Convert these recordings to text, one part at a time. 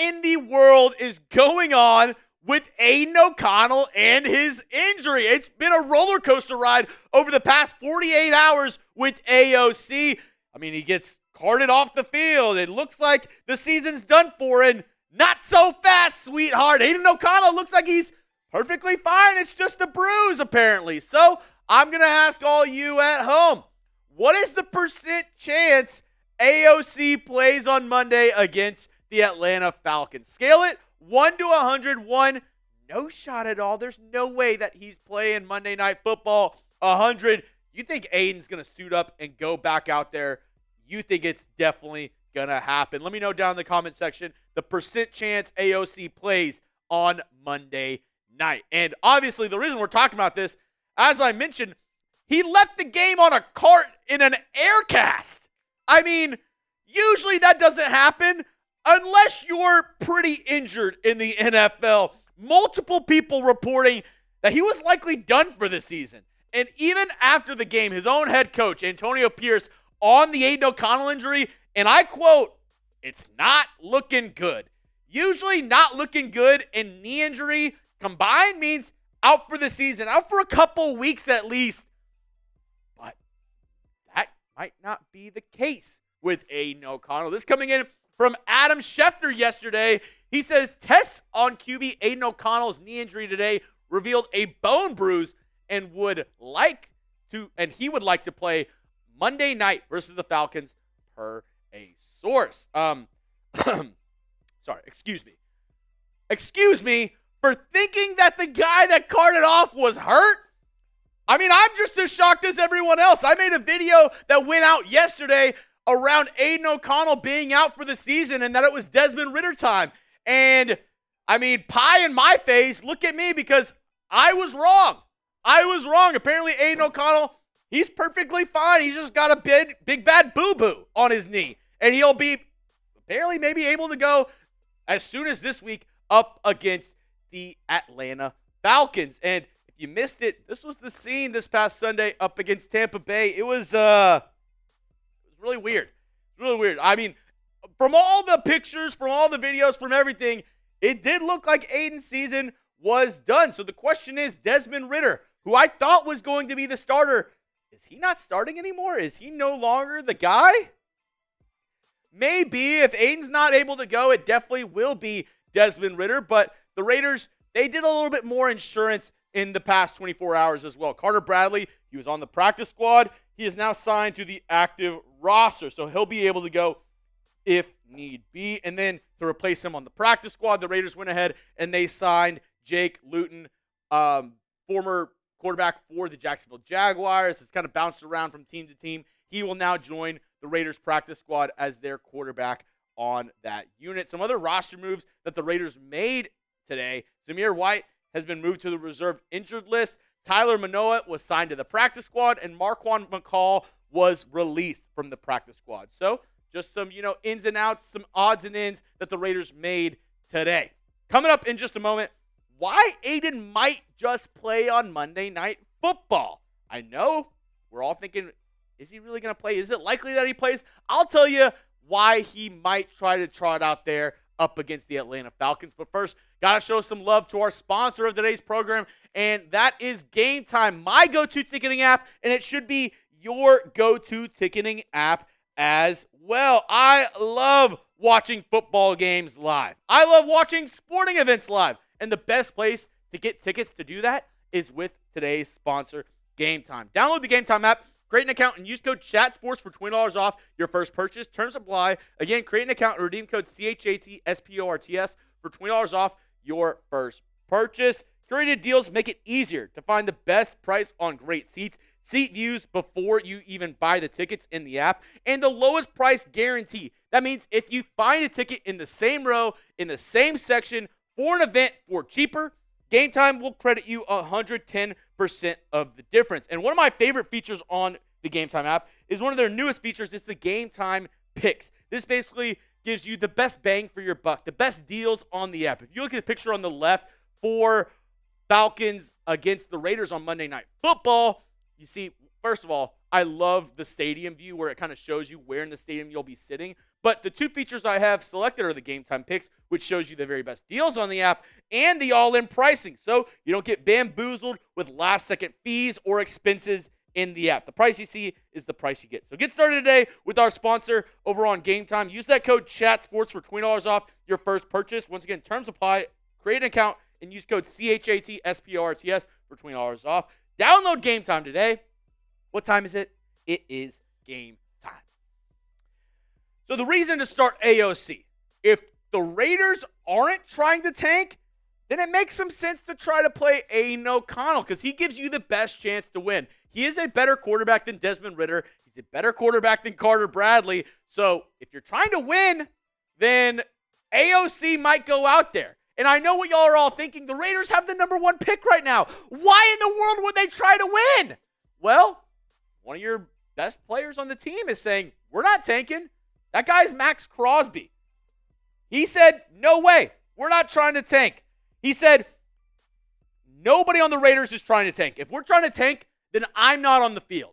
in the world is going on with Aidan O'Connell and his injury? It's been a roller coaster ride over the past 48 hours with AOC. I mean, he gets carted off the field. It looks like the season's done for, and not so fast, sweetheart. Aidan O'Connell looks like he's perfectly fine. It's just a bruise, apparently. So I'm going to ask all you at home, what is the percent chance AOC plays on Monday against the Atlanta Falcons? Scale it 1 to 101. No shot at all. There's no way that he's playing Monday Night Football. 100. You think Aiden's going to suit up and go back out there? You think it's definitely going to happen? Let me know down in the comment section the percent chance AOC plays on Monday night. And obviously, the reason we're talking about this, as I mentioned, he left the game on a cart in an air cast. I mean, usually that doesn't happen unless you're pretty injured in the NFL. Multiple people reporting that he was likely done for the season. And even after the game, his own head coach, Antonio Pierce, on the Aidan O'Connell injury, and I quote, "It's not looking good." Usually not looking good and knee injury combined means out for the season, out for a couple weeks at least. But that might not be the case with Aidan O'Connell. This coming in from Adam Schefter yesterday. He says tests on QB Aidan O'Connell's knee injury today revealed a bone bruise and he would like to play Monday night versus the Falcons per a source. Sorry, excuse me for thinking that the guy that carted off was hurt. I mean, I'm just as shocked as everyone else. I made a video that went out yesterday around Aidan O'Connell being out for the season and that it was Desmond Ridder time. And, I mean, pie in my face, look at me, because I was wrong. Apparently, Aidan O'Connell, he's perfectly fine. He's just got a big bad boo-boo on his knee. And he'll be apparently maybe able to go as soon as this week up against the Atlanta Falcons. And if you missed it, this was the scene this past Sunday up against Tampa Bay. It was really weird. I mean, from all the pictures, from all the videos, from everything, it did look like Aiden's season was done. So the question is, Desmond Ridder, who I thought was going to be the starter, is he not starting anymore? Is he no longer the guy? Maybe. If Aiden's not able to go, it definitely will be Desmond Ridder. But the Raiders, they did a little bit more insurance in the past 24 hours as well. Carter Bradley, he was on the practice squad. He is now signed to the active roster, so he'll be able to go if need be. And then to replace him on the practice squad, the Raiders went ahead and they signed Jake Luton, former quarterback for the Jacksonville Jaguars. It's kind of bounced around from team to team. He will now join the Raiders practice squad as their quarterback on that unit. Some other roster moves that the Raiders made today. Zamir White has been moved to the reserve injured list. Tyler Manoa was signed to the practice squad, and Marquan McCall was released from the practice squad. So just some, ins and outs, some odds and ends that the Raiders made today. Coming up in just a moment, why Aiden might just play on Monday Night Football. I know we're all thinking, is he really going to play? Is it likely that he plays? I'll tell you why he might try to trot out there up against the Atlanta Falcons. But first, got to show some love to our sponsor of today's program, and that is Game Time, my go-to ticketing app, and it should be your go-to ticketing app as well. I love watching football games live. I love watching sporting events live, and the best place to get tickets to do that is with today's sponsor, Game Time. Download the Game Time app, create an account, and use code CHATSPORTS for $20 off your first purchase. Terms apply. Again, create an account and redeem code CHATSPORTS for $20 off your first purchase. Curated deals make it easier to find the best price on great seats, seat views before you even buy the tickets in the app, and the lowest price guarantee. That means if you find a ticket in the same row, in the same section, for an event for cheaper, Game Time will credit you 110% of the difference. And one of my favorite features on the Game Time app is one of their newest features. It's the Game Time Picks. This basically gives you the best bang for your buck, the best deals on the app. If you look at the picture on the left for Falcons against the Raiders on Monday Night Football, you see, first of all, I love the stadium view where it kind of shows you where in the stadium you'll be sitting. But the two features I have selected are the Game Time Picks, which shows you the very best deals on the app, and the all-in pricing, so you don't get bamboozled with last-second fees or expenses in the app. The price you see is the price you get. So get started today with our sponsor over on Game Time. Use that code CHATSPORTS for $20 off your first purchase. Once again, terms apply. Create an account and use code CHATSPORTS for $20 off. Download Game Time today. What time is it? It is game time. So the reason to start AOC, if the Raiders aren't trying to tank, then it makes some sense to try to play Aidan O'Connell because he gives you the best chance to win. He is a better quarterback than Desmond Ridder. He's a better quarterback than Carter Bradley. So if you're trying to win, then AOC might go out there. And I know what y'all are all thinking. The Raiders have the number 1 pick right now. Why in the world would they try to win? Well, one of your best players on the team is saying, we're not tanking. That guy's Maxx Crosby. He said, no way. We're not trying to tank. He said, nobody on the Raiders is trying to tank. If we're trying to tank, then I'm not on the field.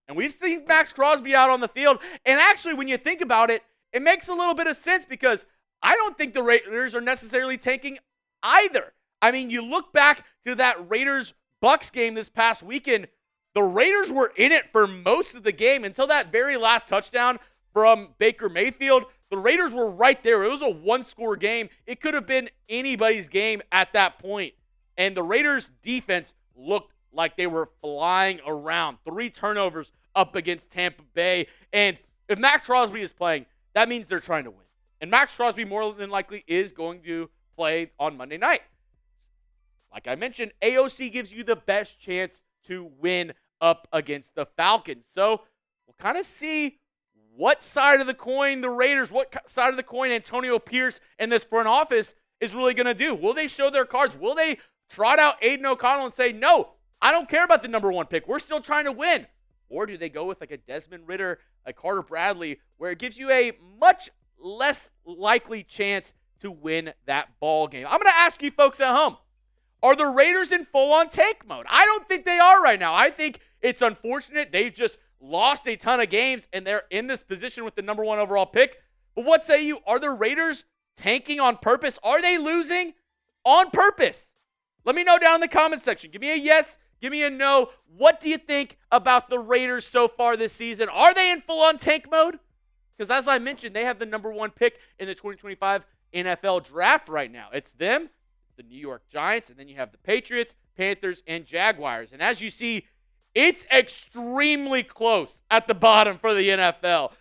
And we've seen Maxx Crosby out on the field. And actually, when you think about it, it makes a little bit of sense because I don't think the Raiders are necessarily tanking either. I mean, you look back to that Raiders-Bucs game this past weekend, the Raiders were in it for most of the game until that very last touchdown from Baker Mayfield. The Raiders were right there. It was a one-score game. It could have been anybody's game at that point. And the Raiders' defense looked like they were flying around. 3 turnovers up against Tampa Bay. And if Maxx Crosby is playing, that means they're trying to win. And Maxx Crosby more than likely is going to play on Monday night. Like I mentioned, AOC gives you the best chance to win up against the Falcons. So we'll kind of see what side of the coin the Raiders, what side of the coin Antonio Pierce and this front office is really going to do. Will they show their cards? Will they trot out Aidan O'Connell and say, no, I don't care about the number 1 pick. We're still trying to win. Or do they go with like a Desmond Ridder, a Carter Bradley, where it gives you a much less likely chance to win that ball game? I'm going to ask you folks at home, are the Raiders in full-on tank mode? I don't think they are right now. I think it's unfortunate. They've just lost a ton of games, and they're in this position with the number 1 overall pick. But what say you? Are the Raiders tanking on purpose? Are they losing on purpose? Let me know down in the comment section. Give me a yes. Give me a no. What do you think about the Raiders so far this season? Are they in full-on tank mode? Because as I mentioned, they have the number 1 pick in the 2025 NFL draft right now. It's them, the New York Giants, and then you have the Patriots, Panthers, and Jaguars. And as you see, it's extremely close at the bottom for the NFL.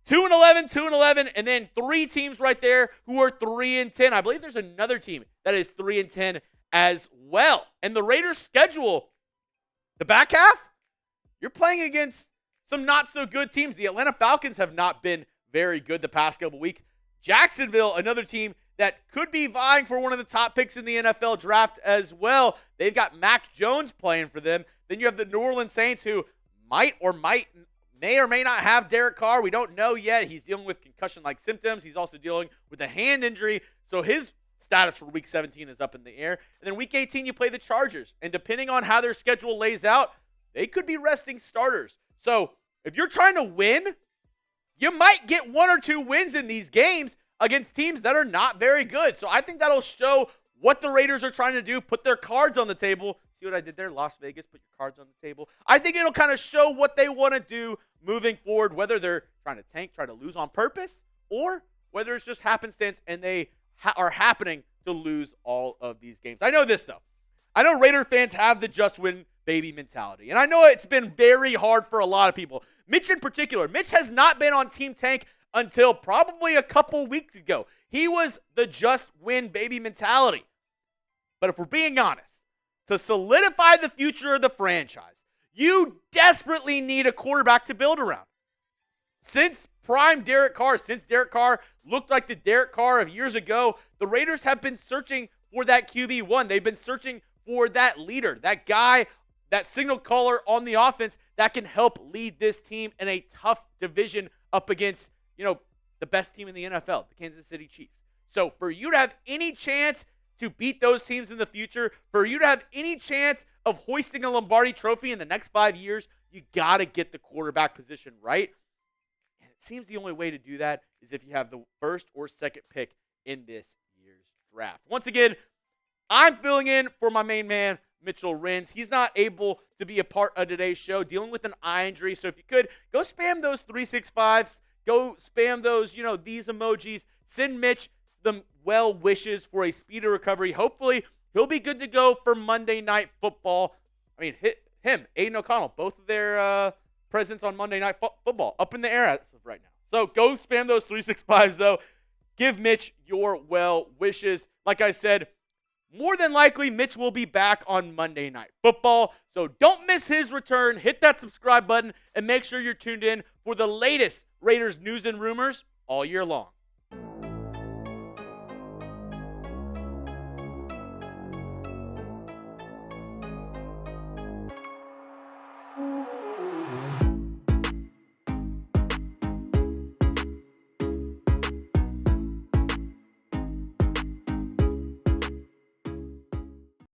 2-11, 2-11, and then 3 teams right there who are 3-10. I believe there's another team that is 3-10 as well. And the Raiders' schedule, the back half, you're playing against some not-so-good teams. The Atlanta Falcons have not been very good the past couple weeks. Jacksonville, another team that could be vying for one of the top picks in the NFL draft as well. They've got Mac Jones playing for them. Then you have the New Orleans Saints, who may or may not have Derek Carr. We don't know yet. He's dealing with concussion-like symptoms. He's also dealing with a hand injury. So his status for Week 17 is up in the air. And then Week 18, you play the Chargers. And depending on how their schedule lays out, they could be resting starters. So if you're trying to win, you might get 1 or 2 wins in these games against teams that are not very good. So I think that'll show what the Raiders are trying to do, put their cards on the table. See what I did there? Las Vegas, put your cards on the table. I think it'll kind of show what they want to do moving forward, whether they're trying to tank, try to lose on purpose, or whether it's just happenstance and they are happening to lose all of these games. I know this, though. I know Raider fans have the just win baby mentality, and I know it's been very hard for a lot of people. Mitch in particular. Mitch has not been on Team Tank until probably a couple weeks ago. He was the just win baby mentality. But if we're being honest, to solidify the future of the franchise, you desperately need a quarterback to build around. Since prime Derek Carr, since Derek Carr looked like the Derek Carr of years ago, the Raiders have been searching for that QB1. They've been searching for that leader, that guy, that signal caller on the offense that can help lead this team in a tough division up against, the best team in the NFL, the Kansas City Chiefs. So for you to have any chance to beat those teams in the future, for you to have any chance of hoisting a Lombardi trophy in the next 5 years, you got to get the quarterback position right. And it seems the only way to do that is if you have the first or second pick in this year's draft. Once again, I'm filling in for my main man, Mitchell Rins. He's not able to be a part of today's show, dealing with an eye injury. So if you could, go spam those 365s. Go spam those, these emojis. Send Mitch the well wishes for a speedy recovery. Hopefully, he'll be good to go for Monday Night Football. I mean, him, Aidan O'Connell, both of their presence on Monday Night Football up in the air as of right now. So go spam those 365s, though. Give Mitch your well wishes. Like I said, more than likely, Mitch will be back on Monday Night Football. So don't miss his return. Hit that subscribe button and make sure you're tuned in for the latest Raiders news and rumors all year long.